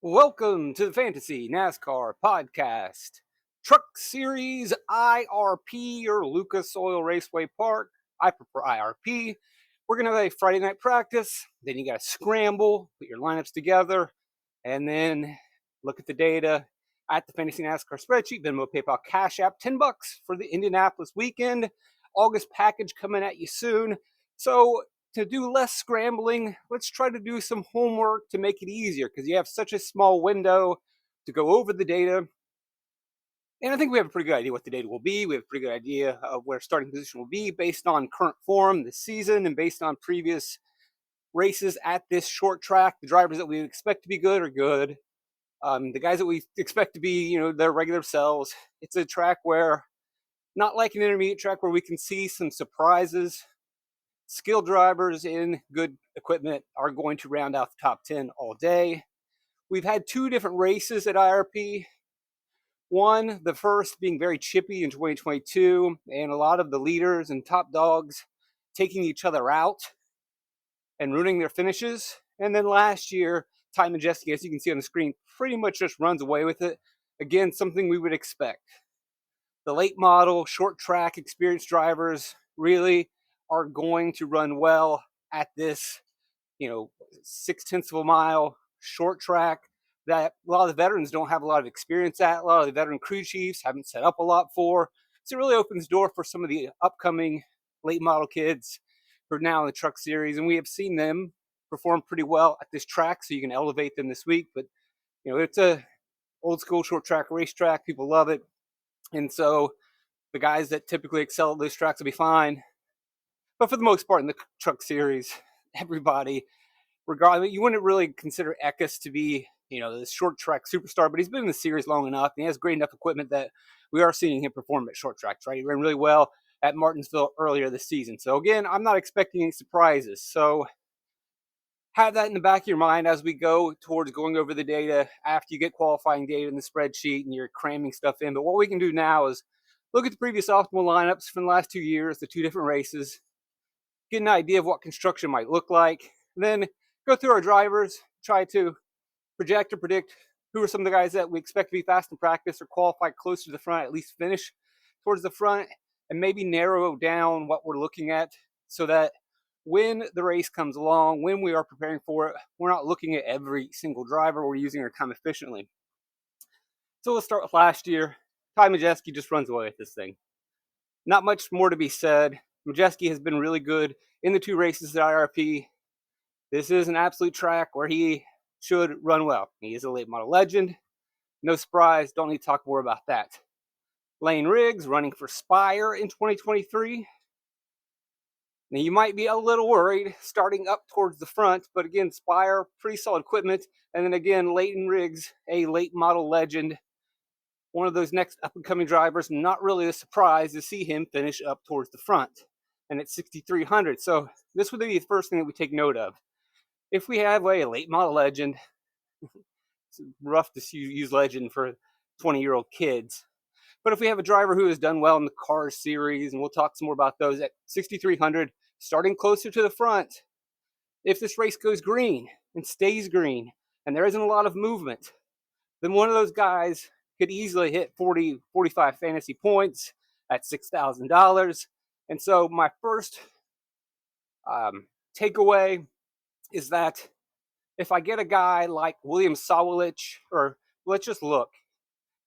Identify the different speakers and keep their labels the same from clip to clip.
Speaker 1: Welcome to the Fantasy NASCAR Podcast. Truck Series IRP or Lucas Oil Raceway Park. I prefer IRP. We're going to have a Friday night practice. Then you got to scramble, put your lineups together, and then look at the data at the Fantasy NASCAR Spreadsheet. Venmo, PayPal, Cash App, $10 for the Indianapolis weekend. August package coming at you soon. So to do less scrambling, let's try to do some homework to make it easier because you have such a small window to go over the data. And I think we have a pretty good idea what the data will be. We have a pretty good idea of where starting position will be based on current form this season and based on previous races at this short track. The drivers that we expect to be good are good. The guys that we expect to be, their regular selves. It's a track where, not like an intermediate track where we can see some surprises. Skilled drivers in good equipment are going to round out the top 10 all day. We've had two different races at IRP. One, the first being very chippy in 2022, and a lot of the leaders and top dogs taking each other out and ruining their finishes. And then last year, Ty Majeski, as you can see on the screen, pretty much just runs away with it. Again, something we would expect. The late model, short track, experienced drivers really are going to run well at this, 0.6 of a mile short track that a lot of the veterans don't have a lot of experience at. A lot of the veteran crew chiefs haven't set up a lot for. So it really opens the door for some of the upcoming late model kids who are now in the truck series. And we have seen them perform pretty well at this track, so you can elevate them this week. But, it's a old school short track racetrack. People love it. And so the guys that typically excel at those tracks will be fine. But for the most part in the truck series, everybody, regardless, you wouldn't really consider Eckes to be, the short track superstar, but he's been in the series long enough and he has great enough equipment that we are seeing him perform at short tracks, right? He ran really well at Martinsville earlier this season. So again, I'm not expecting any surprises. So have that in the back of your mind as we go towards going over the data after you get qualifying data in the spreadsheet and you're cramming stuff in. But what we can do now is look at the previous optimal lineups from the last 2 years, the two different races, get an idea of what construction might look like, and then go through our drivers, try to project or predict who are some of the guys that we expect to be fast in practice or qualify close to the front, at least finish towards the front, and maybe narrow down what we're looking at so that when the race comes along, when we are preparing for it, we're not looking at every single driver. We're using our time efficiently. So let's start with last year. Ty Majeski just runs away with this thing. Not much more to be said. Majeski has been really good in the two races at IRP. This is an absolute track where he should run well. He is a late model legend. No surprise, don't need to talk more about that. Lane Riggs running for Spire in 2023. Now, you might be a little worried starting up towards the front, but again, Spire, pretty solid equipment. And then again, Leighton Riggs, a late model legend, one of those next up-and-coming drivers. Not really a surprise to see him finish up towards the front. And it's 6,300. So this would be the first thing that we take note of. If we have a late model legend, it's rough to use legend for 20-year-old kids. But if we have a driver who has done well in the car series, and we'll talk some more about those at 6,300, starting closer to the front, if this race goes green and stays green and there isn't a lot of movement, then one of those guys could easily hit 40, 45 fantasy points at $6,000. And so my first takeaway is that if I get a guy like William Sawalich, or let's just look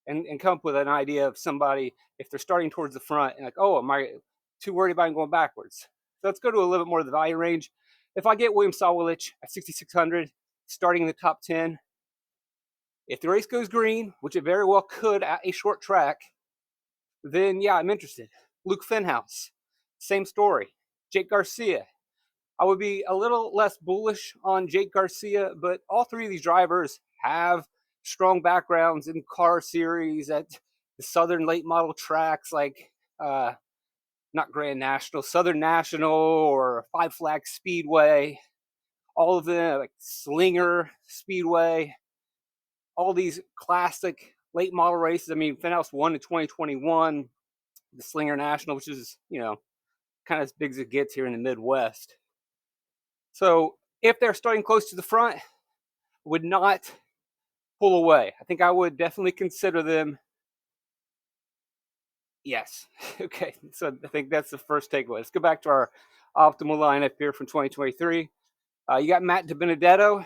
Speaker 1: and come up with an idea of somebody, if they're starting towards the front and like, oh, am I too worried about going backwards? So let's go to a little bit more of the value range. If I get William Sawalich at 6,600, starting in the top 10, if the race goes green, which it very well could at a short track, then yeah, I'm interested. Luke Fenhouse, same story. Jake Garcia. I would be a little less bullish on Jake Garcia, but all three of these drivers have strong backgrounds in car series at the Southern late model tracks like not Grand National, Southern National, or Five Flags Speedway. All of them, like Slinger Speedway, all these classic late model races. I mean, Fenhouse won in 2021, the Slinger National, which is, kind of as big as it gets here in the Midwest. So if they're starting close to the front, would not pull away. I think I would definitely consider them. Yes. Okay. So I think that's the first takeaway. Let's go back to our optimal lineup here from 2023. You got Matt DiBenedetto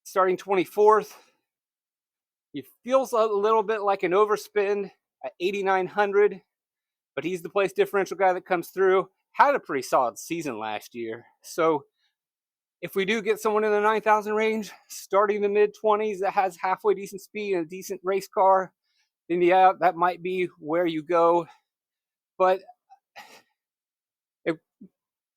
Speaker 1: starting 24th. He feels a little bit like an overspend at 8,900, but he's the place differential guy that comes through. Had a pretty solid season last year. So if we do get someone in the 9,000 range, starting in the mid-20s that has halfway decent speed and a decent race car, then yeah, that might be where you go. But if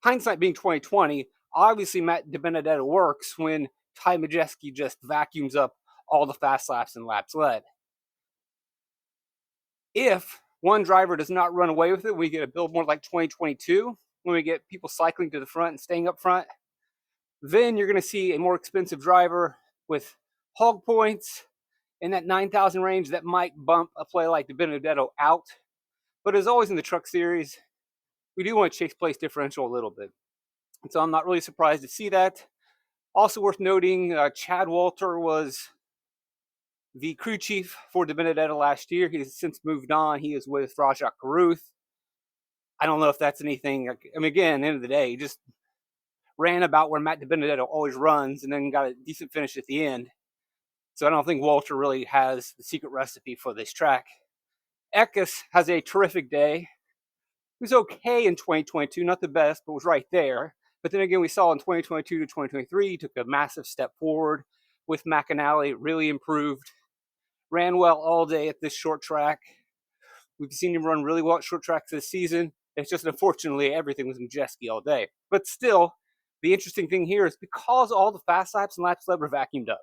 Speaker 1: hindsight being 2020, obviously Matt DiBenedetto works when Ty Majeski just vacuums up all the fast laps and laps led. If one driver does not run away with it, we get a build more like 2022, when we get people cycling to the front and staying up front, then you're going to see a more expensive driver with hog points in that 9,000 range that might bump a play like DiBenedetto out. But as always in the truck series, we do want to chase place differential a little bit. And so I'm not really surprised to see that. Also worth noting, Chad Walter was the crew chief for DiBenedetto last year. He has since moved on. He is with Rajat Caruth. I don't know if that's anything. I mean, again, at the end of the day, he just ran about where Matt DiBenedetto always runs and then got a decent finish at the end. So I don't think Walter really has the secret recipe for this track. Eckes has a terrific day. He was okay in 2022, not the best, but was right there. But then again, we saw in 2022 to 2023, he took a massive step forward with McAnally, really improved. Ran well all day at this short track. We've seen him run really well at short tracks this season. It's just unfortunately everything was Majeski all day. But still, the interesting thing here is because all the fast laps and laps led were vacuumed up,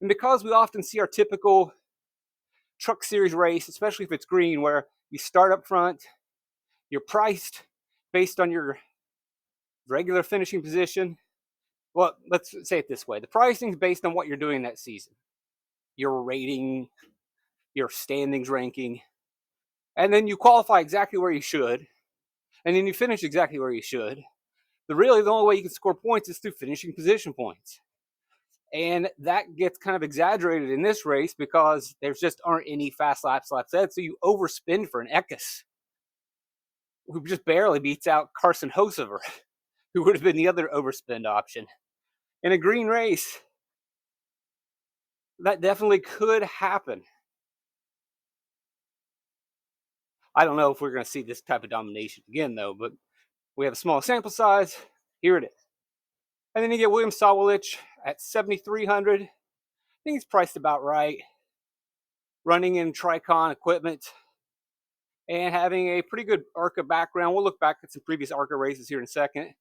Speaker 1: and because we often see our typical truck series race, especially if it's green, where you start up front, you're priced based on your regular finishing position. Well, let's say it this way. The pricing is based on what you're doing that season. Your rating, your standings ranking, and then you qualify exactly where you should, and then you finish exactly where you should. The only way you can score points is through finishing position points. And that gets kind of exaggerated in this race because there just aren't any fast laps led, so you overspend for an Eckes, who just barely beats out Carson Hocever, who would have been the other overspend option. In a green race, that definitely could happen. I don't know if we're going to see this type of domination again, though, but we have a small sample size. Here it is. And then you get William Sawalich at 7,300. I think he's priced about right. Running in Tricon equipment and having a pretty good ARCA background. We'll look back at some previous ARCA races here in a second.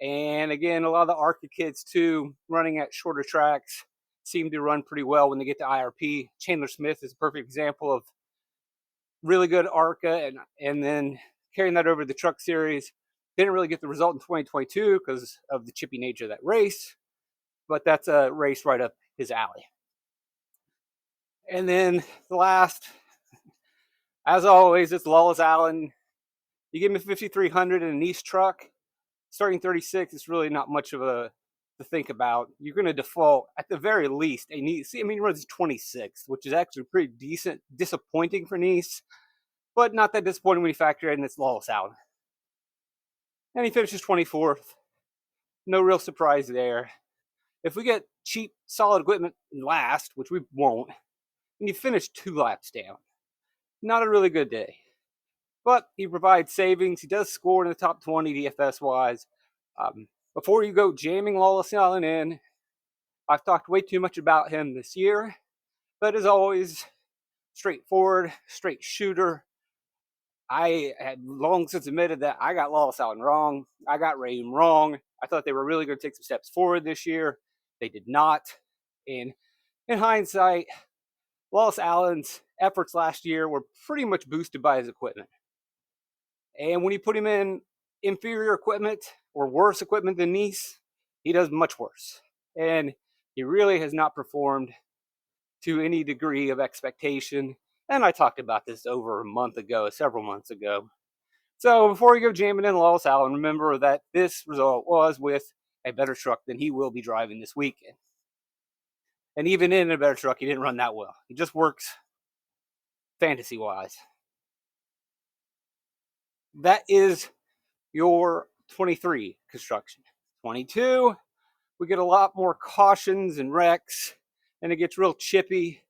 Speaker 1: And again, a lot of the ARCA kids, too, running at shorter tracks, seem to run pretty well when they get to IRP. Chandler Smith is a perfect example of really good ARCA and then carrying that over to the truck series. Didn't really get the result in 2022 because of the chippy nature of that race, but that's a race right up his alley. And then the last, as always, it's Lawless Allen. You give him a 5,300 in a niche truck, starting 36, it's really not much of a to think about. You're going to default, at the very least, a Nice. I mean, he runs 26th, which is actually pretty decent, disappointing for Nice, but not that disappointing when you factor in this Lawless Allen. And he finishes 24th. No real surprise there. If we get cheap, solid equipment last, which we won't, and you finish 2 laps down, not a really good day. But he provides savings. He does score in the top 20 DFS-wise. Before you go jamming Lawless Allen in, I've talked way too much about him this year. But as always, straightforward, straight shooter. I had long since admitted that I got Lawless Allen wrong. I got Raheem wrong. I thought they were really going to take some steps forward this year. They did not. And in hindsight, Lawless Allen's efforts last year were pretty much boosted by his equipment. And when you put him in inferior equipment or worse equipment than Nice, he does much worse. And he really has not performed to any degree of expectation. And I talked about this over a month ago, several months ago. So before you go jamming in Lawless Allen, remember that this result was with a better truck than he will be driving this weekend. And even in a better truck, he didn't run that well. He just works fantasy-wise. That is your 23 construction. 22, we get a lot more cautions and wrecks, and it gets real chippy.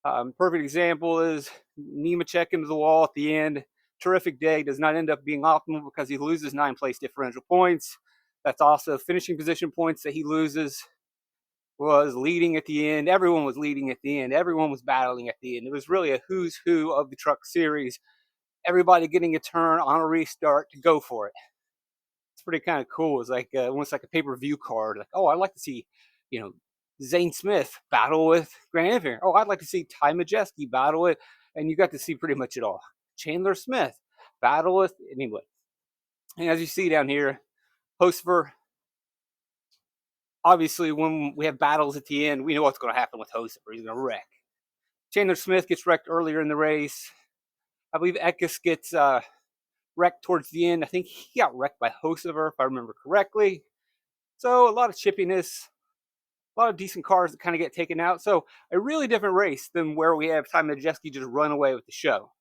Speaker 1: Perfect example is Nemechek into the wall at the end. Terrific day, does not end up being optimal because he loses 9 place differential points. That's also finishing position points that he loses. Was leading at the end. Everyone was leading at the end. Everyone was battling at the end. It was really a who's who of the truck series. Everybody getting a turn on a restart to go for it. It's pretty kind of cool. It's like almost like a pay-per-view card. Like, oh, I'd like to see, Zane Smith battle with Grant Enfinger. Oh, I'd like to see Ty Majeski battle it. And you got to see pretty much it all. Chandler Smith battle with, anyway. And as you see down here, Hocefer, obviously when we have battles at the end, we know what's going to happen with Hocefer. He's going to wreck. Chandler Smith gets wrecked earlier in the race. I believe Eckes gets wrecked towards the end. I think he got wrecked by Hocefer, if I remember correctly. So a lot of chippiness, a lot of decent cars that kind of get taken out. So a really different race than where we have Ty Majeski just run away with the show.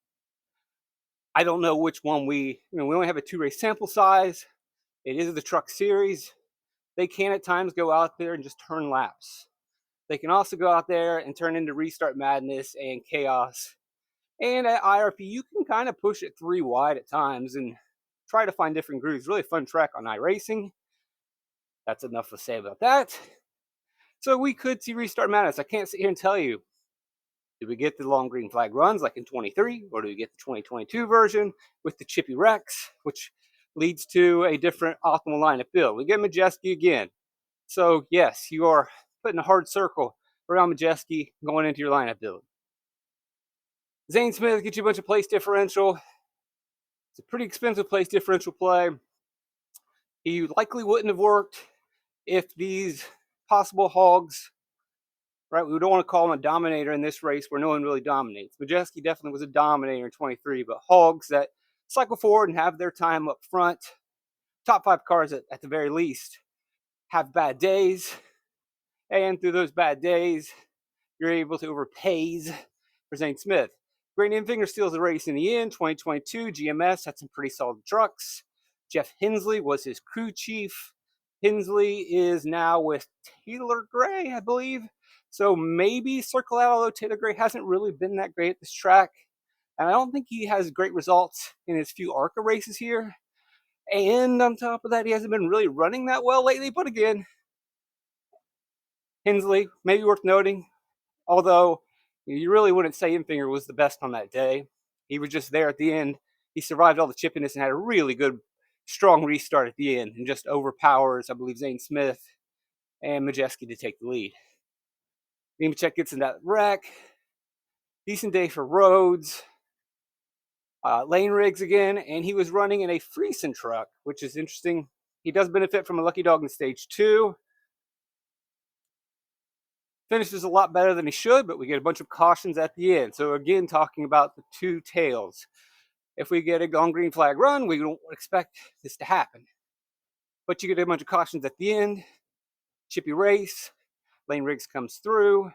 Speaker 1: I don't know which one we only have a 2-race sample size. It is the truck series. They can at times go out there and just turn laps. They can also go out there and turn into restart madness and chaos. And at IRP, you can kind of push it 3 wide at times and try to find different grooves. Really fun track on iRacing. That's enough to say about that. So we could see restart madness. I can't sit here and tell you, did we get the long green flag runs like in 23, or do we get the 2022 version with the chippy wrecks, which leads to a different optimal lineup build? We get Majeski again. So yes, you are putting a hard circle around Majeski going into your lineup build. Zane Smith gets you a bunch of place differential. It's a pretty expensive place differential play. He likely wouldn't have worked if these possible hogs, right? We don't want to call him a dominator in this race where no one really dominates. Majeski definitely was a dominator in 23, but hogs that cycle forward and have their time up front, top 5 cars at the very least, have bad days. And through those bad days, you're able to overpays for Zane Smith. Grant Enfinger steals the race in the end. 2022 GMS had some pretty solid trucks. Jeff Hensley was his crew chief. Hensley is now with Taylor Gray, I believe. So maybe circle out, although Taylor Gray hasn't really been that great at this track. And I don't think he has great results in his few ARCA races here. And on top of that, he hasn't been really running that well lately. But again, Hensley, maybe worth noting. Although you really wouldn't say Enfinger was the best on that day. He was just there at the end. He survived all the chippiness and had a really good, strong restart at the end and just overpowers, I believe, Zane Smith and Majeski to take the lead. Nemechek gets in that wreck. Decent day for Rhodes. Lane rigs again, and he was running in a Friesen truck, which is interesting. He does benefit from a lucky dog in stage 2. Finishes a lot better than he should, but we get a bunch of cautions at the end. So again, talking about the 2 tails. If we get a long green flag run, we don't expect this to happen. But you get a bunch of cautions at the end. Chippy race. Lane rigs comes through.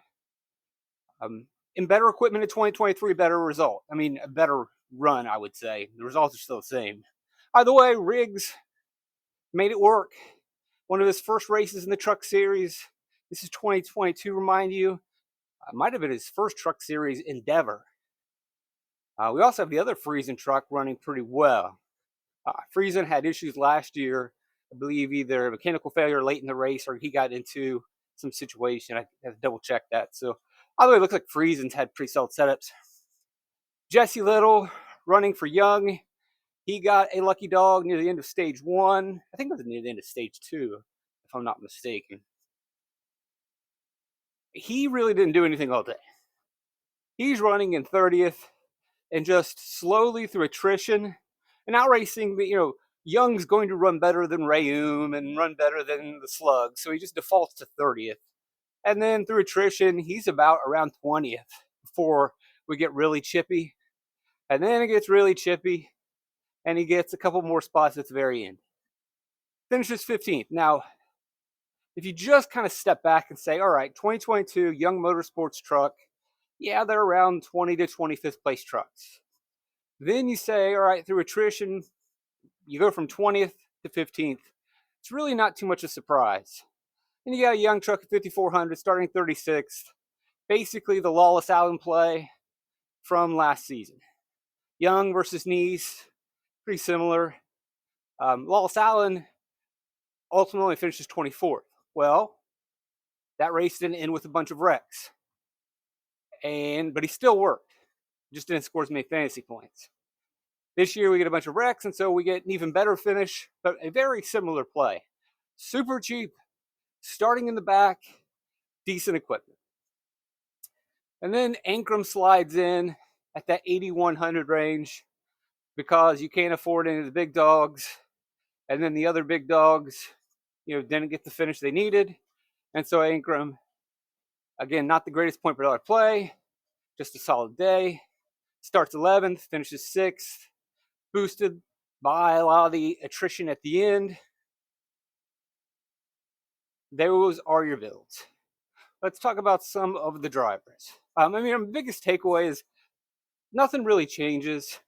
Speaker 1: In better equipment in 2023, better result. I mean, a better run, I would say. The results are still the same. Either way, Riggs made it work. One of his first races in the truck series. This is 2022, remind you. Might have been his first truck series endeavor. We also have the other Friesen truck running pretty well. Friesen had issues last year. I believe either mechanical failure late in the race or he got into some situation. I have to double check that. So, either way, it looks like Friesen's had pretty solid setups. Jesse Little running for Young. He got a lucky dog near the end of stage 1. I think it was near the end of stage 2, if I'm not mistaken. He really didn't do anything all day. He's running in 30th and just slowly through attrition and outracing, Young's going to run better than Rayum and run better than the Slug. So he just defaults to 30th. And then through attrition, he's about around 20th before we get really chippy. And then it gets really chippy and he gets a couple more spots at the very end. Finishes 15th. Now, If you just kind of step back and say, all right, 2022 Young Motorsports truck, yeah, they're around 20 to 25th place trucks. Then you say, all right, through attrition, you go from 20th to 15th. It's really not too much of a surprise. And you got a young truck at 5,400 starting 36th. Basically the Lawless Allen play from last season. Young versus Nice, pretty similar. Lawless Allen ultimately finishes 24th. Well, that race didn't end with a bunch of wrecks. But he still worked. Just didn't score as many fantasy points. This year we get a bunch of wrecks, and so we get an even better finish, but a very similar play. Super cheap, starting in the back, decent equipment. And then Ankrum slides in at that 8,100 range because you can't afford any of the big dogs. And then the other big dogs, didn't get the finish they needed. And so Ankrum, again, not the greatest point per dollar play, just a solid day. Starts 11th, finishes 6th, boosted by a lot of the attrition at the end. Those are your builds. Let's talk about some of the drivers. My biggest takeaway is nothing really changes.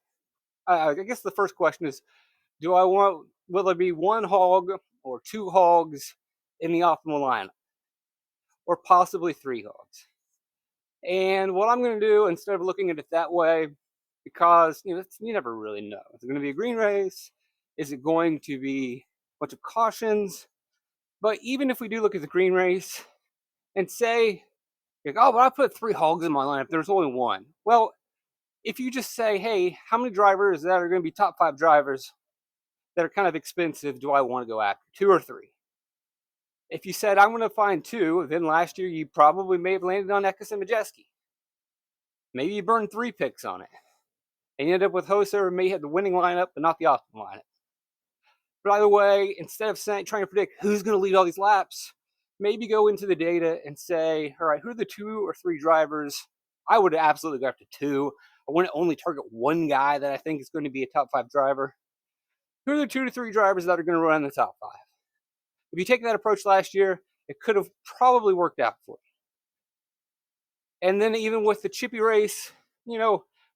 Speaker 1: I guess the first question is, will there be one hog or two hogs in the optimal lineup? Or possibly three hogs? And what I'm going to do, instead of looking at it that way, because you never really know. Is it going to be a green race? Is it going to be a bunch of cautions? But even if we do look at the green race and say, oh, but I put three hogs in my lineup, there's only one. Well, if you just say, hey, how many drivers that are going to be top 5 drivers that are kind of expensive do I want to go after? 2 or 3? If you said, I'm going to find 2, then last year you probably may have landed on Eckes and Majeski. Maybe you burned 3 picks on it. And you end up with Hoser, may have the winning lineup, but not the optimal lineup. By the way, instead of trying to predict who's going to lead all these laps, maybe go into the data and say, all right, who are the 2 or 3 drivers? I would absolutely go after 2. I wouldn't only target one guy that I think is going to be a top 5 driver. Who are the 2 to 3 drivers that are going to run in the top 5? If you take that approach last year, it could have probably worked out for you. And then even with the chippy race,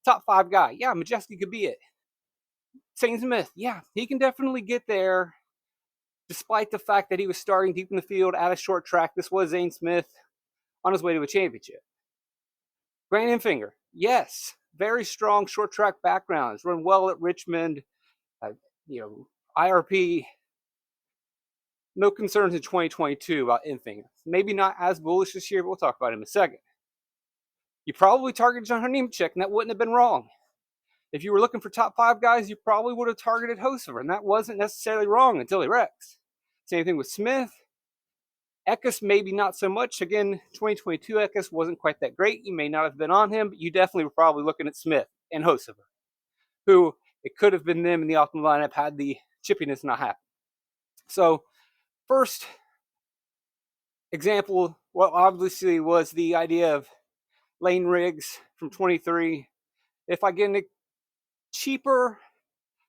Speaker 1: top 5 guy, yeah, Majeski could be it. Zane Smith, yeah, he can definitely get there, despite the fact that he was starting deep in the field at a short track. This was Zane Smith on his way to a championship. Grant Enfinger, yes, very strong short track background. He's run well at Richmond, IRP. No concerns in 2022 about Enfinger. Maybe not as bullish this year, but we'll talk about him in a second. You probably targeted John Nemechek, and that wouldn't have been wrong. If you were looking for top 5 guys, you probably would have targeted Hosever, and that wasn't necessarily wrong until he wrecks. Same thing with Smith. Eckes, maybe not so much. Again, 2022 Eckes wasn't quite that great. You may not have been on him, but you definitely were probably looking at Smith and Hosever, who it could have been them in the optimal lineup had the chippiness not happened. So, first example, well, obviously was the idea of Lane Riggs from 23. If I get a cheaper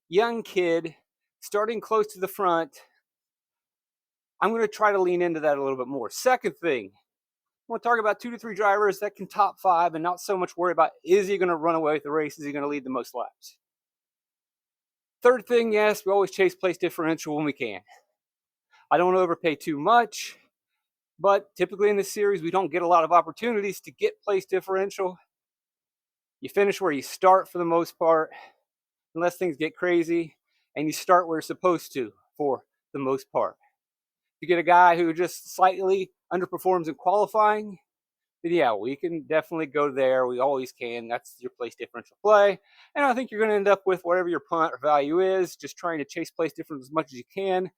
Speaker 1: young kid starting close to the front, I'm going to try to lean into that a little bit more. Second thing, I want to target about 2 to 3 drivers that can top 5 and not so much worry about, is he going to run away with the race? Is he going to lead the most laps? Third thing, yes, we always chase place differential when we can. I don't overpay too much, but typically in this series, we don't get a lot of opportunities to get place differential. You finish where you start for the most part, unless things get crazy, and you start where you're supposed to for the most part. If you get a guy who just slightly underperforms in qualifying, then yeah, we can definitely go there. We always can. That's your place differential play. And I think you're going to end up with whatever your punt or value is, just trying to chase place difference as much as you can.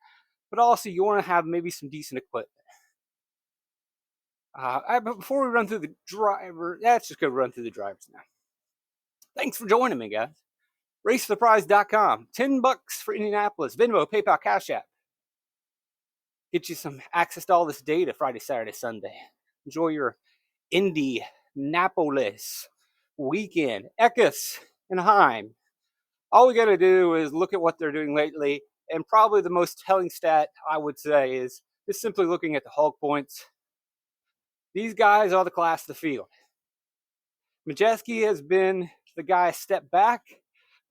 Speaker 1: But also, you want to have maybe some decent equipment. But before we run through the driver, let's just go run through the drivers now. Thanks for joining me, guys. RaceThePrize.com. $10 for Indianapolis. Venmo, PayPal, Cash App. Get you some access to all this data Friday, Saturday, Sunday. Enjoy your Indianapolis weekend. Eckes and Heim. All we got to do is look at what they're doing lately. And probably the most telling stat, I would say, is just simply looking at the hog points, these guys are the class of the field. Majeski has been the guy step back,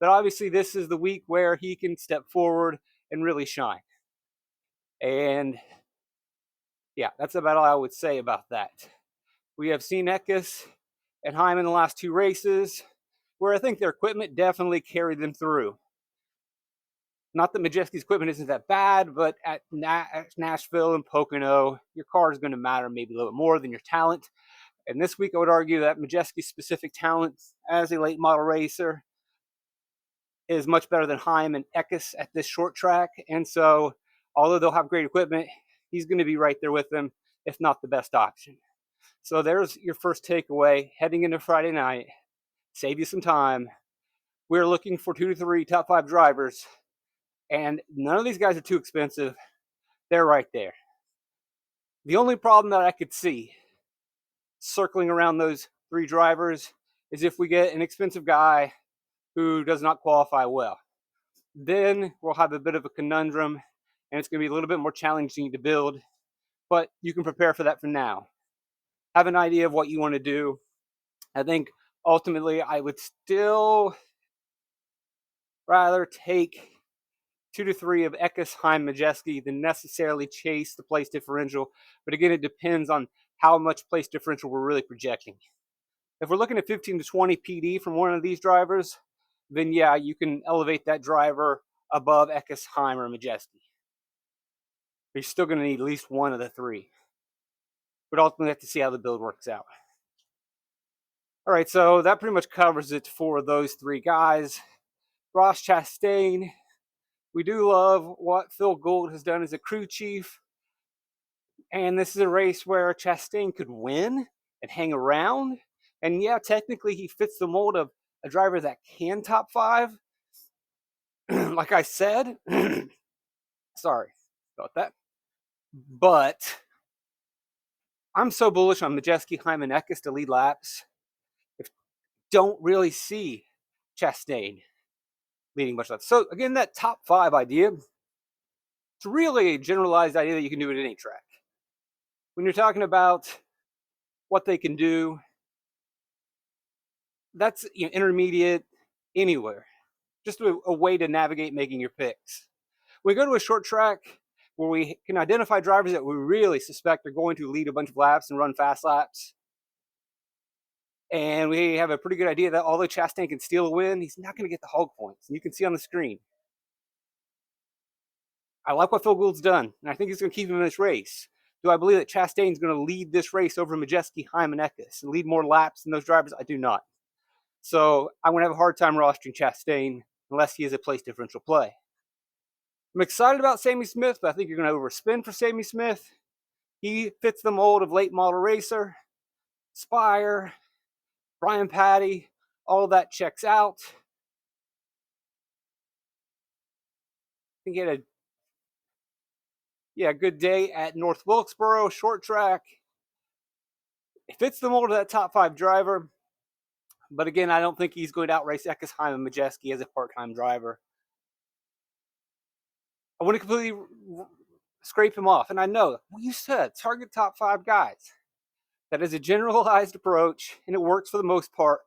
Speaker 1: but obviously this is the week where he can step forward and really shine. And yeah, that's about all I would say about that. We have seen Eckes and Heim in the last 2 races, where I think their equipment definitely carried them through. Not that Majeski's equipment isn't that bad, but at Nashville and Pocono, your car is going to matter maybe a little bit more than your talent. And this week, I would argue that Majeski's specific talent as a late model racer is much better than Heim and Eckes at this short track. And so, although they'll have great equipment, he's going to be right there with them, if not the best option. So there's your first takeaway heading into Friday night. Save you some time. We're looking for 2 to 3 top 5 drivers, and none of these guys are too expensive. They're right there. The only problem that I could see circling around those 3 drivers is if we get an expensive guy who does not qualify well. Then we'll have a bit of a conundrum, and it's going to be a little bit more challenging to build, but you can prepare for that for now. Have an idea of what you want to do. I think ultimately I would still rather take 2 to 3 of Eckes, Heim, Majeski than necessarily chase the place differential. But again, it depends on how much place differential we're really projecting. If we're looking at 15 to 20 PD from one of these drivers, then yeah, you can elevate that driver above Eckes, Heim, or Majeski. But you're still going to need at least one of the 3. But ultimately, have to see how the build works out. All right, so that pretty much covers it for those 3 guys. Ross Chastain. We do love what Phil Gould has done as a crew chief. And this is a race where Chastain could win and hang around. And yeah, technically he fits the mold of a driver that can top 5. Like I said, sorry about that. But I'm so bullish on Majeski, Heim, and Eckes to lead laps. Don't really see Chastain leading much laps. So again, that top 5 idea, it's really a generalized idea that you can do at any track. When you're talking about what they can do, that's intermediate anywhere. Just a way to navigate making your picks. We go to a short track where we can identify drivers that we really suspect are going to lead a bunch of laps and run fast laps. And we have a pretty good idea that although Chastain can steal a win, he's not going to get the hog points. And you can see on the screen. I like what Phil Gould's done, and I think he's going to keep him in this race. Do I believe that Chastain's going to lead this race over Majeski, Heim, and Eckes and lead more laps than those drivers? I do not. So I'm going to have a hard time rostering Chastain unless he is a place differential play. I'm excited about Sammy Smith, but I think you're going to overspend for Sammy Smith. He fits the mold of late model racer, Spire, Brian Patty, all that checks out. I think he had a good day at North Wilkesboro, short track. It fits the mold of that top 5 driver. But again, I don't think he's going to outrace Eckes, Heim, and Majeski as a part-time driver. I want to completely scrape him off. And I know, you said target top 5 guys. That is a generalized approach, and it works for the most part.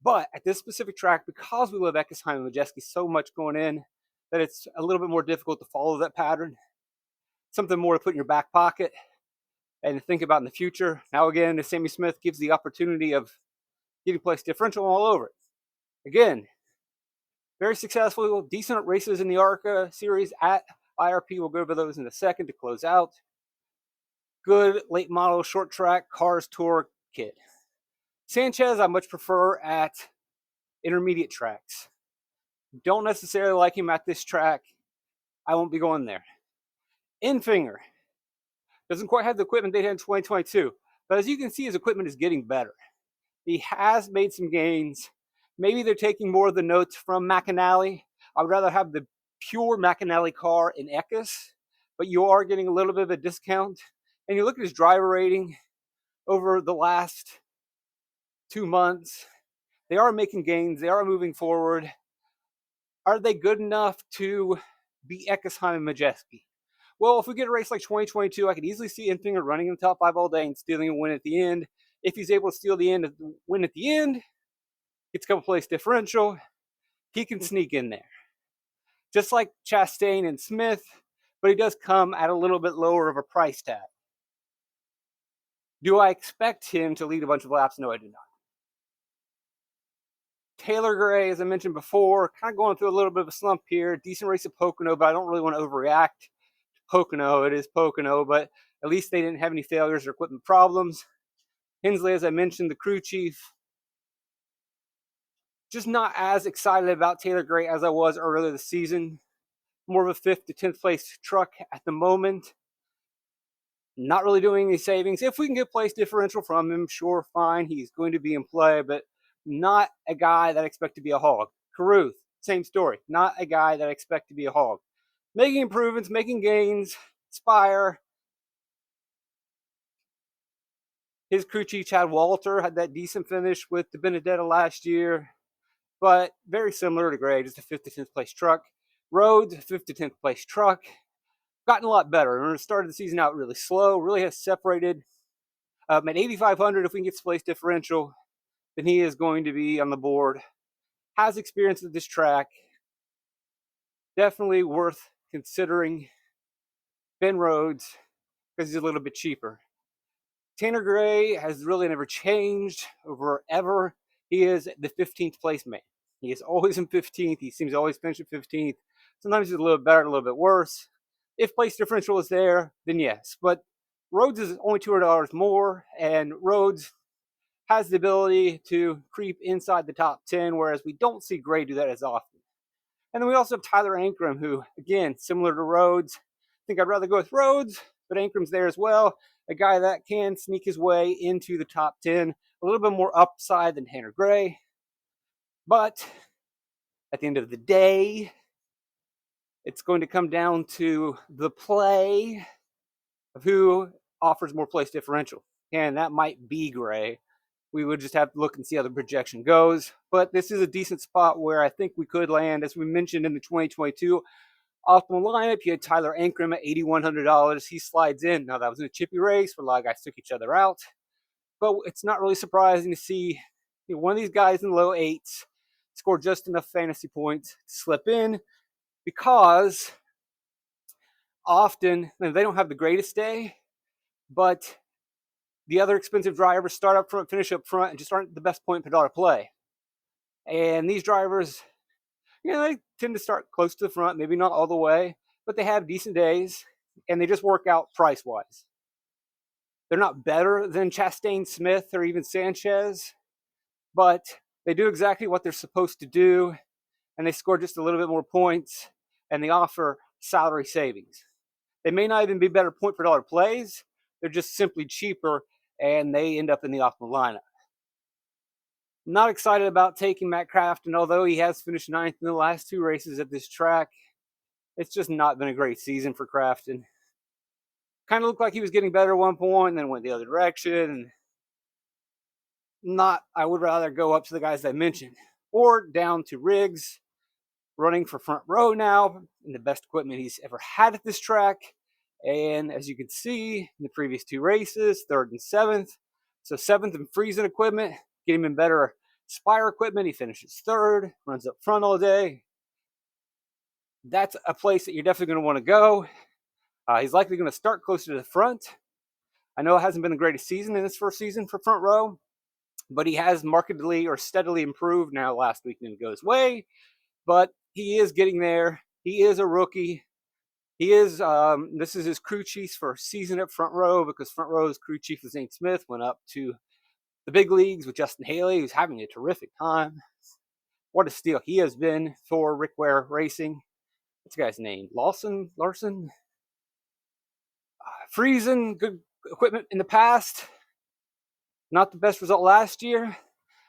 Speaker 1: But at this specific track, because we love Eckes, Heim, and Majeski so much going in, that it's a little bit more difficult to follow that pattern. Something more to put in your back pocket and think about in the future. Now again, if Sammy Smith gives the opportunity of getting place differential all over it. Again, very successful, decent races in the ARCA series at IRP. We'll go over those in a second to close out. Good late model short track Cars Tour kit. Sanchez, I much prefer at intermediate tracks. Don't necessarily like him at this track. I won't be going there. Infinger doesn't quite have the equipment they had in 2022, but as you can see, his equipment is getting better. He has made some gains. Maybe they're taking more of the notes from McAnally. I would rather have the pure McAnally car in Eckes, but you are getting a little bit of a discount. And you look at his driver rating over the last 2 months, they are making gains. They are moving forward. Are they good enough to beat Eckes, Heim, and Majeski? Well, if we get a race like 2022, I could easily see Enfinger running in the top 5 all day and stealing a win at the end. If he's able to steal the win at the end, gets a couple place differential, he can sneak in there. Just like Chastain and Smith, but he does come at a little bit lower of a price tag. Do I expect him to lead a bunch of laps? No, I do not. Taylor Gray, as I mentioned before, kind of going through a little bit of a slump here. Decent race at Pocono, but I don't really want to overreact to Pocono. It is Pocono, but at least they didn't have any failures or equipment problems. Hensley, as I mentioned, the crew chief. Just not as excited about Taylor Gray as I was earlier this season. More of a 5th to 10th place truck at the moment. Not really doing any savings. If we can get place differential from him, sure, fine. He's going to be in play, but not a guy that I expect to be a hog. Caruth, same story. Not a guy that I expect to be a hog. Making improvements, making gains. Spire. His crew chief, Chad Walter, had that decent finish with the Benedetta last year, but very similar to Gray, just a 5th to 10th place truck. Rhodes, 5th to 10th place truck. Gotten a lot better. Remember, started the season out really slow, really has separated. At 8,500, if we can get place differential, then he is going to be on the board. Has experience at this track. Definitely worth considering Ben Rhodes because he's a little bit cheaper. Tanner Gray has really never changed over ever. He is the 15th place man. He is always in 15th. He seems to always finish at 15th. Sometimes he's a little better, a little bit worse. If place differential is there, then yes. But Rhodes is only $200 more, and Rhodes has the ability to creep inside the top 10, whereas we don't see Gray do that as often. And then we also have Tyler Ankrum, who, again, similar to Rhodes. I think I'd rather go with Rhodes, but Ankrum's there as well. A guy that can sneak his way into the top 10. A little bit more upside than Tanner Gray. But at the end of the day, it's going to come down to the play of who offers more place differential. And that might be Gray. We would just have to look and see how the projection goes. But this is a decent spot where I think we could land. As we mentioned in the 2022 optimal lineup, you had Tyler Ankrum at $8,100. He slides in. Now, that was in a chippy race where a lot of guys took each other out. But it's not really surprising to see one of these guys in the low 8s score just enough fantasy points to slip in, because often they don't have the greatest day, but the other expensive drivers start up front, finish up front, and just aren't the best point per dollar play. And these drivers, they tend to start close to the front, maybe not all the way, but they have decent days, and they just work out price-wise. They're not better than Chastain, Smith, or even Sanchez, but they do exactly what they're supposed to do, and they score just a little bit more points, and they offer salary savings. They may not even be better point per dollar plays. They're just simply cheaper, and they end up in the optimal lineup. Not excited about taking Matt Crafton, although he has finished 9th in the last 2 races at this track. It's just not been a great season for Crafton. Kind of looked like he was getting better at one point, and then went the other direction. I would rather go up to the guys I mentioned, or down to Riggs, running for front row now, in the best equipment he's ever had at this track. And as you can see in the previous 2 races, 3rd and 7th. So 7th in freezing equipment, get him in better Spire equipment. He finishes 3rd, runs up front all day. That's a place that you're definitely going to want to go. He's likely going to start closer to the front. I know it hasn't been the greatest season in his first season for front row, but he has markedly or steadily improved. Now last weekend goes way, but he is getting there. He is a rookie. He is, this is his crew chief's first season at front row, because front row's crew chief was Zane Smith, went up to the big leagues with Justin Haley, who's having a terrific time. What a steal he has been for Rick Ware Racing. What's the guy's name? Larson? Friesen, good equipment in the past. Not the best result last year.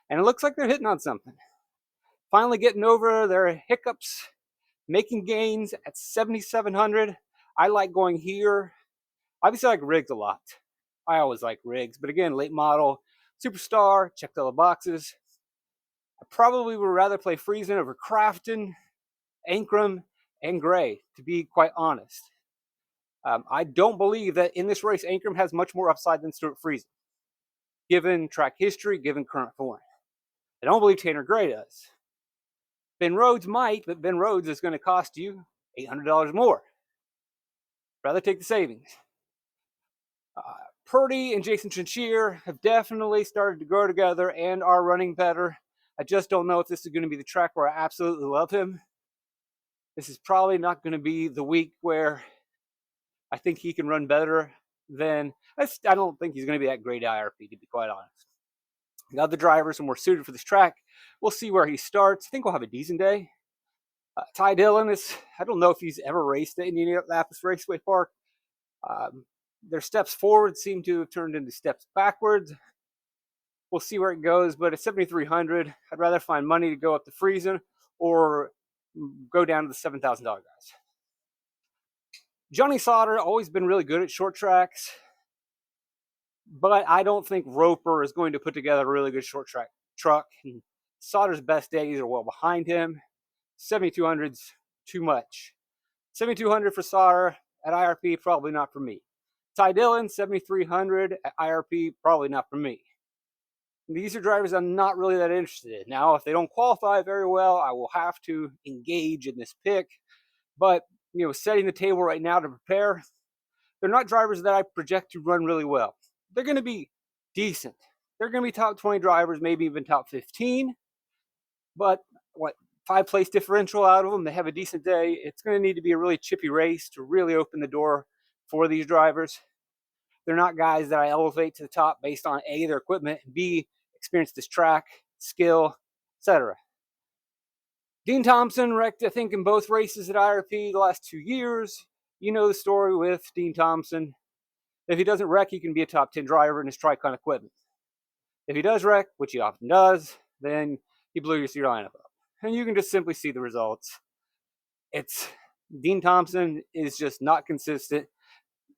Speaker 1: And it looks like they're hitting on something. Finally getting over their hiccups, making gains at 7,700. I like going here. Obviously, I like Riggs a lot. I always like Riggs. But again, late model, superstar, checked all the boxes. I probably would rather play Friesen over Crafton, Ankrum, and Gray, to be quite honest. I don't believe that in this race, Ankrum has much more upside than Stuart Friesen, given track history, given current form. I don't believe Tanner Gray does. Ben Rhodes might, but Ben Rhodes is going to cost you $800 more. Rather take the savings. Purdy and Jason Chinchier have definitely started to grow together and are running better. I just don't know if this is going to be the track where I absolutely love him. This is probably not going to be the week where I think he can run better than. I don't think he's going to be that great IRP, to be quite honest. The other drivers are more suited for this track. We'll see where he starts. I think we'll have a decent day. Ty Dillon I don't know if he's ever raced at Indianapolis Raceway Park. Their steps forward seem to have turned into steps backwards. We'll see where it goes, but at 7,300, I'd rather find money to go up to Friesen or go down to the $7,000 guys. Johnny Sauter always been really good at short tracks, but I don't think Roper is going to put together a really good short track truck. And Sauter's best days are well behind him. 7,200's too much. 7,200 for Sauter at IRP, probably not for me. Ty Dillon, 7,300 at IRP, probably not for me. These are drivers I'm not really that interested in. Now, if they don't qualify very well, I will have to engage in this pick. But, setting the table right now to prepare, they're not drivers that I project to run really well. They're going to be decent. They're going to be top 20 drivers, maybe even top 15. But, 5-place differential out of them, they have a decent day. It's going to need to be a really chippy race to really open the door for these drivers. They're not guys that I elevate to the top based on A, their equipment, and B, experience this track, skill, etc. Dean Thompson wrecked, I think, in both races at IRP the last 2 years. You know the story with Dean Thompson. If he doesn't wreck, he can be a top 10 driver in his Tricon equipment. If he does wreck, which he often does, then he blew your lineup up. And you can just simply see the results. Dean Thompson is just not consistent.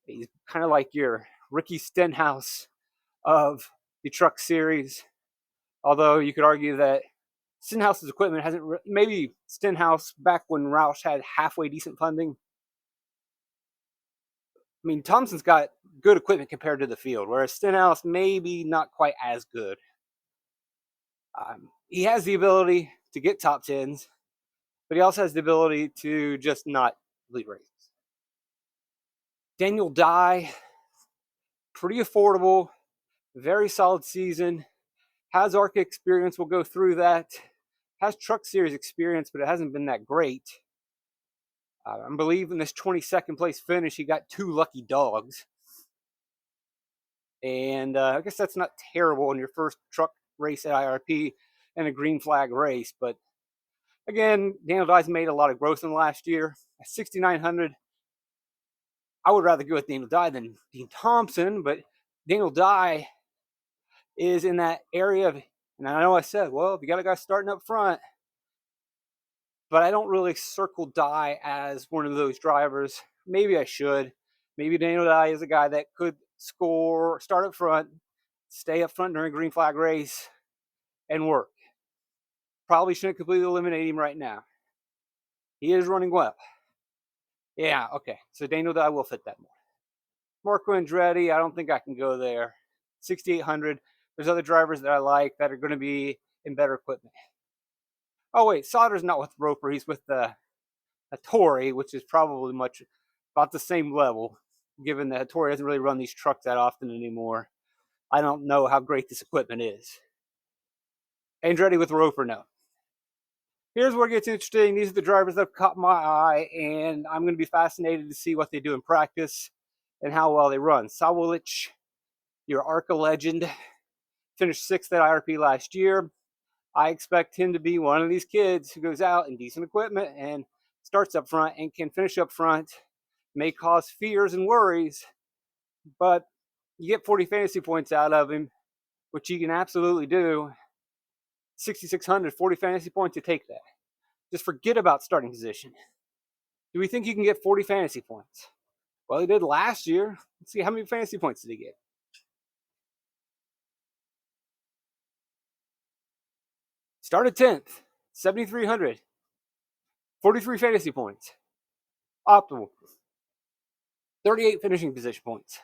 Speaker 1: He's kind of like your Ricky Stenhouse of the truck series. Although you could argue that Stenhouse's equipment hasn't. Maybe Stenhouse back when Roush had halfway decent funding. I mean, Thompson's got good equipment compared to the field, whereas Stenhouse maybe not quite as good. He has the ability to get top 10s, but he also has the ability to just not lead races. Daniel Dye, pretty affordable, very solid season. Has ARCA experience, we'll go through that. Has Truck Series experience, but it hasn't been that great. I believe in this 22nd place finish, he got 2 lucky dogs. And I guess that's not terrible in your first truck race at IRP and a green flag race. But again, Daniel Dye's made a lot of growth in the last year. At 6,900, I would rather go with Daniel Dye than Dean Thompson. But Daniel Dye is in that area of, and I know I said, well, if you got a guy starting up front, but I don't really circle Dye as one of those drivers. Maybe I should. Maybe Daniel Dye is a guy that could score, start up front, stay up front during a green flag race, and work. Probably shouldn't completely eliminate him right now. He is running well. Yeah, okay. So Daniel Dye will fit that more. Marco Andretti, I don't think I can go there. 6,800. There's other drivers that I like that are going to be in better equipment. Oh, wait, Sauter's not with Roper. He's with the Hattori, which is probably much about the same level, given that Hattori doesn't really run these trucks that often anymore. I don't know how great this equipment is. Andretti with Roper, no. Here's where it gets interesting. These are the drivers that have caught my eye, and I'm going to be fascinated to see what they do in practice and how well they run. Sawalich, your ARCA legend, finished 6th at IRP last year. I expect him to be one of these kids who goes out in decent equipment and starts up front and can finish up front. May cause fears and worries, but you get 40 fantasy points out of him, which you can absolutely do. 6,600, 40 fantasy points to take that. Just forget about starting position. Do we think you can get 40 fantasy points? Well, he did last year. Let's see, how many fantasy points did he get? Started 10th, 7,300, 43 fantasy points. Optimal. 38 finishing position points.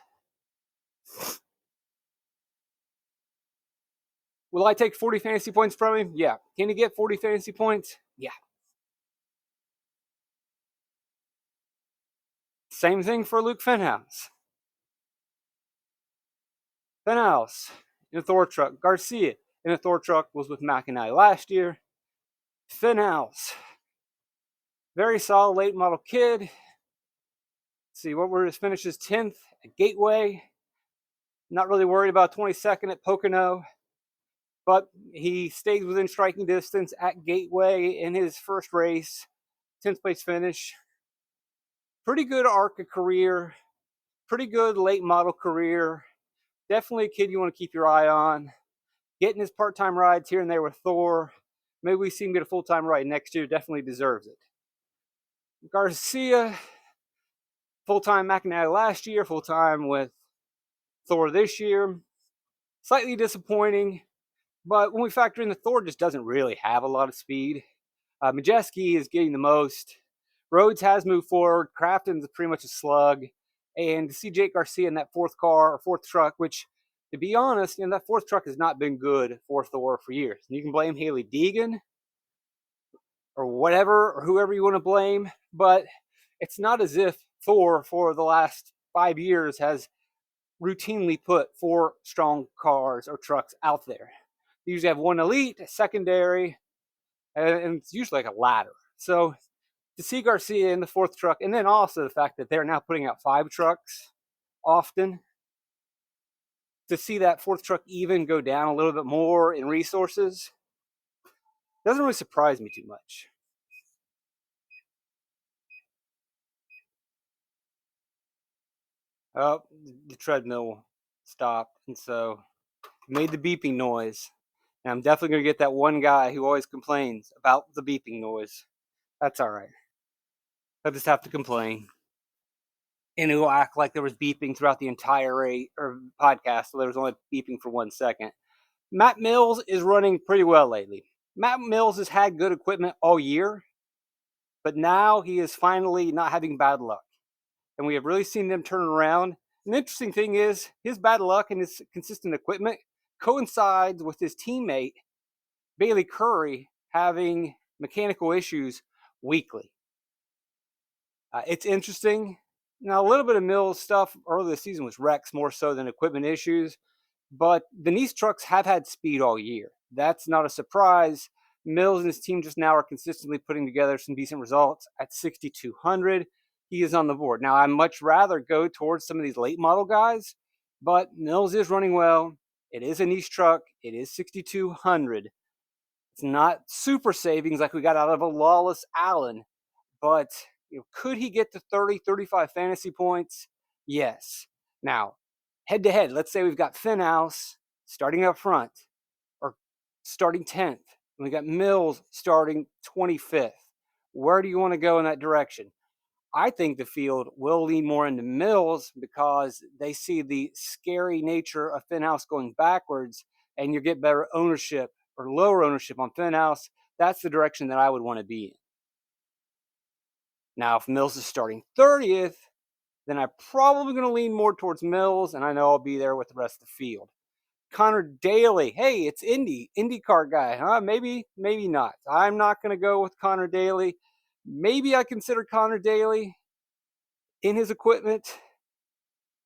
Speaker 1: Will I take 40 fantasy points from him? Yeah. Can he get 40 fantasy points? Yeah. Same thing for Luke Fenhouse. Fenhouse in a Thor truck. Garcia in a Thor truck was with McIntyre last year. Fenhouse, very solid late model kid. Let's see, what were his finishes? 10th at Gateway. Not really worried about 22nd at Pocono, but he stayed within striking distance at Gateway in his first race. 10th place finish. Pretty good ARCA career. Pretty good late model career. Definitely a kid you want to keep your eye on. Getting his part-time rides here and there with Thor. Maybe we see him get a full-time ride next year. Definitely deserves it. Garcia, full-time McIntyre last year, full-time with Thor this year. Slightly disappointing, but when we factor in the Thor just doesn't really have a lot of speed. Majeski is getting the most. Rhodes has moved forward. Crafton's pretty much a slug. And to see Jake Garcia in that fourth car or fourth truck, which, to be honest, that fourth truck has not been good for Thor for years. You can blame Haley Deegan or whatever, or whoever you want to blame, but it's not as if Thor for the last 5 years has routinely put 4 strong cars or trucks out there. You usually have one elite, a secondary, and it's usually like a ladder. So to see Garcia in the fourth truck, and then also the fact that they're now putting out 5 trucks often, to see that fourth truck even go down a little bit more in resources doesn't really surprise me too much. Oh, the treadmill stopped, and so made the beeping noise. And I'm definitely going to get that one guy who always complains about the beeping noise. That's all right. I'll just have to complain. And it will act like there was beeping throughout the entire podcast, so there was only beeping for 1 second. Matt Mills is running pretty well lately. Matt Mills has had good equipment all year, but now he is finally not having bad luck. And we have really seen them turn around. And the interesting thing is, his bad luck and his consistent equipment coincides with his teammate, Bailey Curry, having mechanical issues weekly. It's interesting. Now, a little bit of Mills stuff early this season was wrecks more so than equipment issues, but the Nice trucks have had speed all year. That's not a surprise. Mills and his team just now are consistently putting together some decent results at 6,200. He is on the board. Now, I'd much rather go towards some of these late model guys, but Mills is running well. It is a Nice truck. It is 6,200. It's not super savings like we got out of a Lawless Allen, but could he get to 30, 35 fantasy points? Yes. Now, head to head, let's say we've got Fenhouse starting up front or starting 10th. And we got Mills starting 25th. Where do you want to go in that direction? I think the field will lean more into Mills because they see the scary nature of Fenhouse going backwards, and you get better ownership or lower ownership on Fenhouse. That's the direction that I would want to be in. Now, if Mills is starting 30th, then I'm probably going to lean more towards Mills, and I know I'll be there with the rest of the field. Connor Daly, hey, it's IndyCar guy, huh? Maybe not. I'm not going to go with Connor Daly. Maybe I consider Connor Daly in his equipment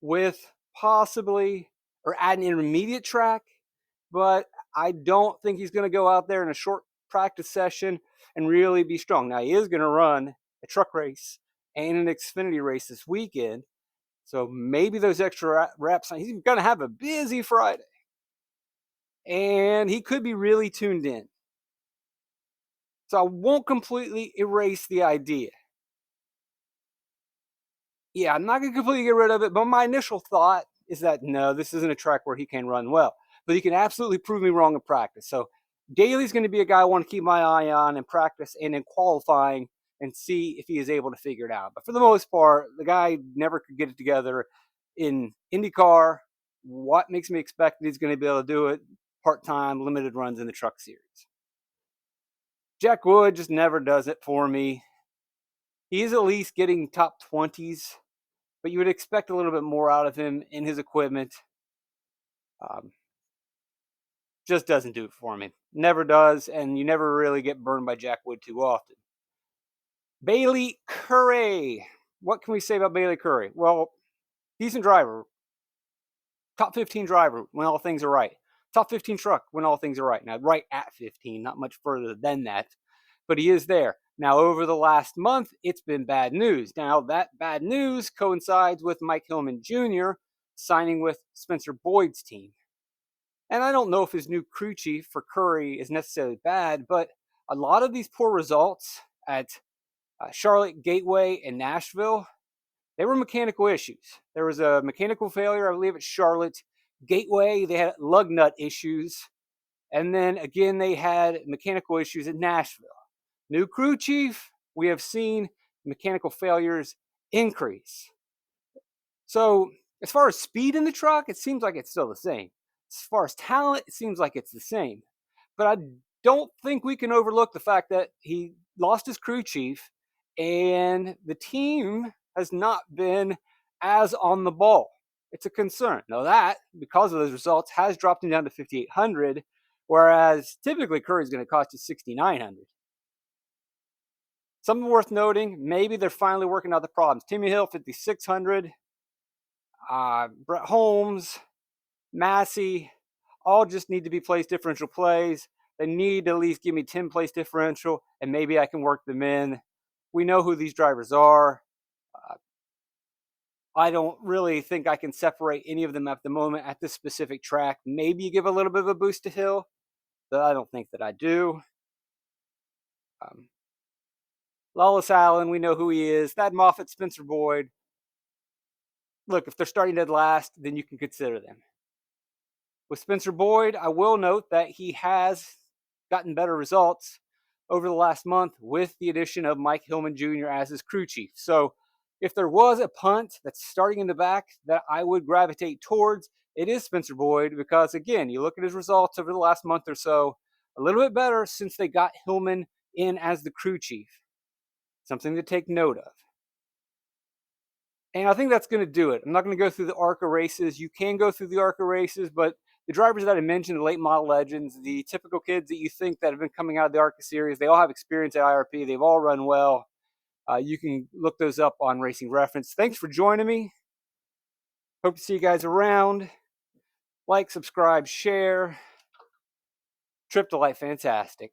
Speaker 1: with possibly or add an intermediate track, but I don't think he's going to go out there in a short practice session and really be strong. Now, he is going to run a truck race and an Xfinity race this weekend, so maybe those extra reps, he's going to have a busy Friday, and he could be really tuned in. So I won't completely erase the idea. Yeah, I'm not going to completely get rid of it, but my initial thought is that no, this isn't a track where he can run well. But he can absolutely prove me wrong in practice. So Daly's going to be a guy I want to keep my eye on in practice and in qualifying and see if he is able to figure it out. But for the most part, the guy never could get it together in IndyCar. What makes me expect that he's going to be able to do it part-time, limited runs in the truck series? Jack Wood just never does it for me. He's at least getting top 20s but you would expect a little bit more out of him in his equipment. Just doesn't do it for me. Never does, and you never really get burned by Jack Wood too often. Bailey Currey. What can we say about Bailey Currey? Well, decent driver. Top 15 driver when all things are right. Top 15 truck when all things are right. Now, right at 15, not much further than that, but he is there. Now, over the last month, it's been bad news. Now, that bad news coincides with Mike Hillman Jr. signing with Spencer Boyd's team. And I don't know if his new crew chief for Curry is necessarily bad, but a lot of these poor results at Charlotte, Gateway, and Nashville, they were mechanical issues. There was a mechanical failure, I believe, at Charlotte. Gateway, they had lug nut issues. And then again, they had mechanical issues at Nashville. New crew chief, we have seen mechanical failures increase. So as far as speed in the truck, it seems like it's still the same. As far as talent, it seems like it's the same. But I don't think we can overlook the fact that he lost his crew chief and the team has not been as on the ball. It's a concern. Now that, because of those results, has dropped him down to 5,800, whereas typically Curry's going to cost you 6,900. Something worth noting, maybe they're finally working out the problems. Timmy Hill, 5,600. Brett Holmes, Massey, all just need to be place differential plays. They need to at least give me 10 place differential, and maybe I can work them in. We know who these drivers are. I don't really think I can separate any of them at the moment at this specific track. Maybe you give a little bit of a boost to Hill, but I don't think that I do. Lawless Allen, we know who he is. Thad Moffitt, Spencer Boyd. Look, if they're starting dead last, then you can consider them. With Spencer Boyd, I will note that he has gotten better results over the last month with the addition of Mike Hillman Jr. as his crew chief. So if there was a punt that's starting in the back that I would gravitate towards, it is Spencer Boyd because, again, you look at his results over the last month or so, a little bit better since they got Hillman in as the crew chief. Something to take note of. And I think that's going to do it. I'm not going to go through the ARCA races. You can go through the ARCA races, but the drivers that I mentioned, the late model legends, the typical kids that you think that have been coming out of the ARCA series, they all have experience at IRP. They've all run well. You can look those up on Racing Reference. Thanks for joining me. Hope to see you guys around. Like, subscribe, share. Trip to Light Fantastic.